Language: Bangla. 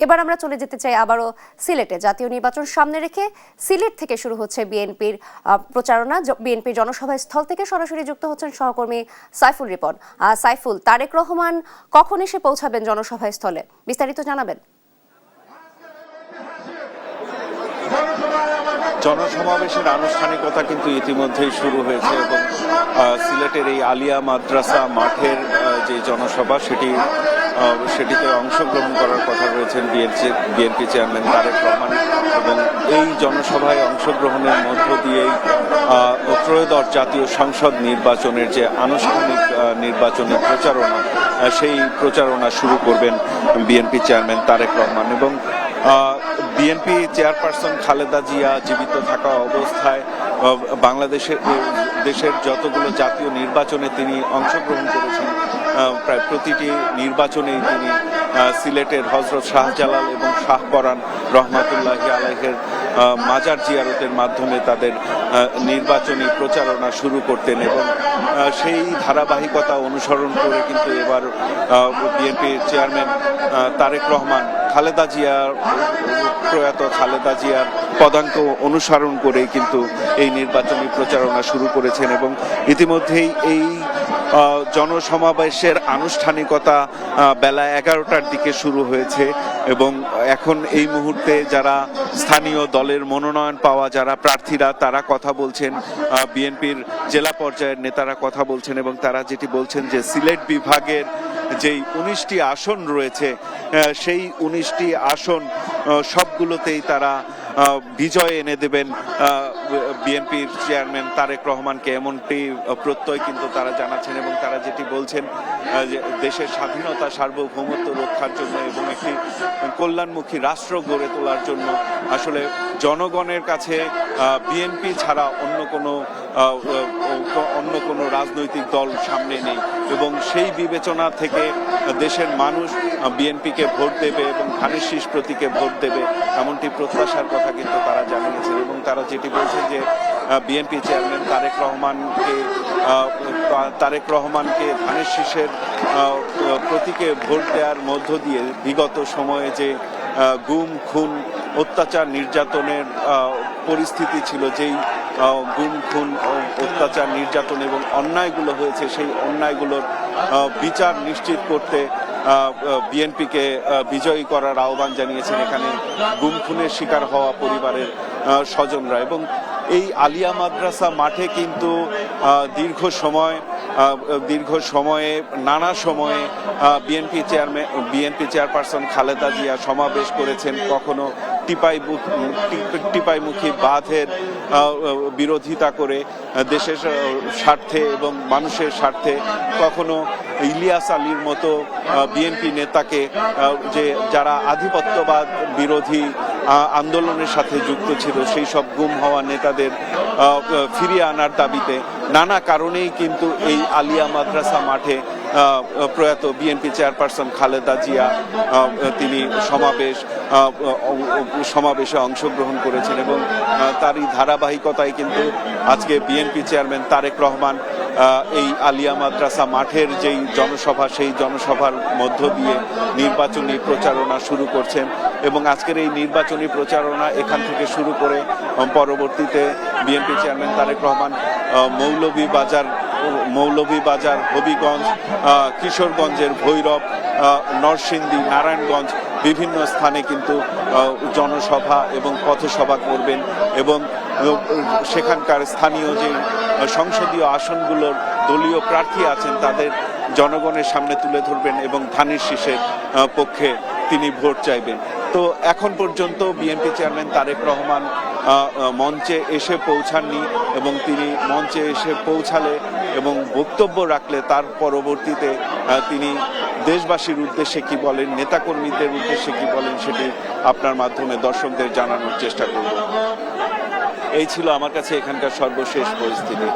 এবার আমরা চলে যেতে চাই আবারও সিলেটে। জাতীয় নির্বাচন সামনে রেখে সিলেট থেকে শুরু হচ্ছে বিএনপির প্রচারণা। বিএনপির জনসভা স্থল থেকে সরাসরি যুক্ত হচ্ছেন সহকর্মী সাইফুল রিপন। সাইফুল, তারেক রহমান কখন এসে পৌঁছাবেন জনসভা স্থলে, বিস্তারিত জানাবেন। জনসমাবেশের আনুষ্ঠানিকতা কিন্তু ইতিমধ্যেই শুরু হয়েছে এবং সিলেটের এই আলিয়া মাদ্রাসা মাঠের যে জনসভা সেটিতে অংশগ্রহণ করার কথা রয়েছেন বিএনপি চেয়ারম্যান তারেক রহমান। এবং এই জনসভায় অংশগ্রহণের মধ্য দিয়েই ত্রয়োদশ জাতীয় সংসদ নির্বাচনের যে আনুষ্ঠানিক নির্বাচনী প্রচারণা, সেই প্রচারণা শুরু করবেন বিএনপি চেয়ারম্যান তারেক রহমান। এবং বিএনপি চেয়ারপারসন খালেদা জিয়া জীবিত থাকা অবস্থায় দেশের যতগুলো জাতীয় নির্বাচনে তিনি অংশগ্রহণ করেছেন, প্রায় প্রতিটি নির্বাচনেই তিনি সিলেটের হজরত শাহজালাল এবং শাহপরান রহমাতুল্লাহি আলাইহির মাজার জিয়ারতের মাধ্যমে তাদের নির্বাচনী প্রচারণা শুরু করতেন। এবং সেই ধারাবাহিকতা অনুসরণ করে কিন্তু এবার বিএনপির চেয়ারম্যান তারেক রহমান প্রয়াত খালেদা জিয়ার পদাঙ্ক অনুসরণ করে কিন্তু এই নির্বাচনী প্রচারণা শুরু করেছেন। এবং ইতিমধ্যেই এই জনসমাবেশের আনুষ্ঠানিকতা বেলা 11টার দিকে শুরু হয়েছে এবং এখন এই মুহূর্তে যারা স্থানীয় দলের মনোনয়ন পাওয়া যারা প্রার্থীরা তারা কথা বলছেন, বিএনপির জেলা পর্যায়ের নেতারা কথা বলছেন এবং তারা যেটি বলছেন যে সিলেট বিভাগের যেই 19টি আসন রয়েছে সেই 19টি আসন সবগুলোতেই তারা বিজয় এনে দেবেন বিএনপির চেয়ারম্যান তারেক রহমানকে, এমনটি প্রত্যয় কিন্তু তারা জানাচ্ছেন। এবং তারা যেটি বলছেন যে দেশের স্বাধীনতা সার্বভৌমত্ব রক্ষার জন্য এবং একটি কল্যাণমুখী রাষ্ট্র গড়ে তোলার জন্য আসলে জনগণের কাছে বিএনপি ছাড়া অন্য কোনো রাজনৈতিক দল সামনে নেই এবং সেই বিবেচনা থেকে দেশের মানুষ বিএনপিকে ভোট দেবে এবং ধানের শীষ প্রতীকে ভোট দেবে, এমনটি প্রত্যাশার কথা কিন্তু তারা জানিয়েছেন। এবং তারা যেটি বলছেন যে বিএনপি চেয়ারম্যান তারেক রহমানকে ধানের শীষের প্রতীকে ভোট দেওয়ার মধ্য দিয়ে বিগত সময়ে যে গুম খুন অত্যাচার নির্যাতনের পরিস্থিতি ছিল, যেই গুম খুন অত্যাচার নির্যাতন এবং অন্যায়গুলো হয়েছে সেই অন্যায়গুলোর বিচার নিশ্চিত করতে বিএনপিকে বিজয়ী করার আহ্বান জানিয়েছেন এখানে গুম খুনের শিকার হওয়া পরিবারের স্বজনরা। এবং এই আলিয়া মাদ্রাসা মাঠে কিন্তু দীর্ঘ সময়ে নানা সময়ে বিএনপি চেয়ারপারসন খালেদা জিয়া সমাবেশ করেছেন। কখনো টিপাইমুখী বাঁধের বিরোধিতা করে দেশের স্বার্থে এবং মানুষের স্বার্থে, কখনো ইলিয়াস আলীর মতো বিএনপি নেতাকে যারা আধিপত্যবাদ বিরোধী আন্দোলনের সাথে যুক্ত ছিল সেই সব গুম হওয়া নেতাদের ফিরিয়ে আনার দাবিতে নানা কারণেই কিন্তু এই আলিয়া মাদ্রাসা মাঠে প্রয়াত বিএনপি চেয়ারপারসন খালেদা জিয়া তিনি সমাবেশে অংশগ্রহণ করেছেন। এবং তারই ধারাবাহিকতায় কিন্তু আজকে বিএনপি চেয়ারম্যান তারেক রহমান এই আলিয়া মাদ্রাসা মাঠের যেই জনসভা সেই জনসভার মধ্য দিয়ে নির্বাচনী প্রচারণা শুরু করছেন। এবং আজকের এই নির্বাচনী প্রচারণা এখান থেকে শুরু করে পরবর্তীতে বিএনপি চেয়ারম্যান তারেক রহমান মৌলভীবাজার, হবিগঞ্জ, কিশোরগঞ্জের ভৈরব, নরসিংদী, নারায়ণগঞ্জ বিভিন্ন স্থানে কিন্তু জনসভা এবং পথসভা করবেন এবং সেখানকার স্থানীয় যে সংসদীয় আসনগুলোর দলীয় প্রার্থী আছেন তাদের জনগণের সামনে তুলে ধরবেন এবং ধানের শীষের পক্ষে তিনি ভোট চাইবেন। তো এখন পর্যন্ত বিএনপি চেয়ারম্যান তারেক রহমান মঞ্চে এসে পৌঁছাননি এবং তিনি মঞ্চে এসে পৌঁছালে এবং বক্তব্য রাখলে তার পরবর্তীতে তিনি দেশবাসীর উদ্দেশ্যে কি বলেন, নেতাকর্মীদের উদ্দেশ্যে কি বলেন সেটি আপনার মাধ্যমে দর্শকদের জানানোর চেষ্টা করব। এই ছিল আমার কাছে এখানকার সর্বশেষ পরিস্থিতি।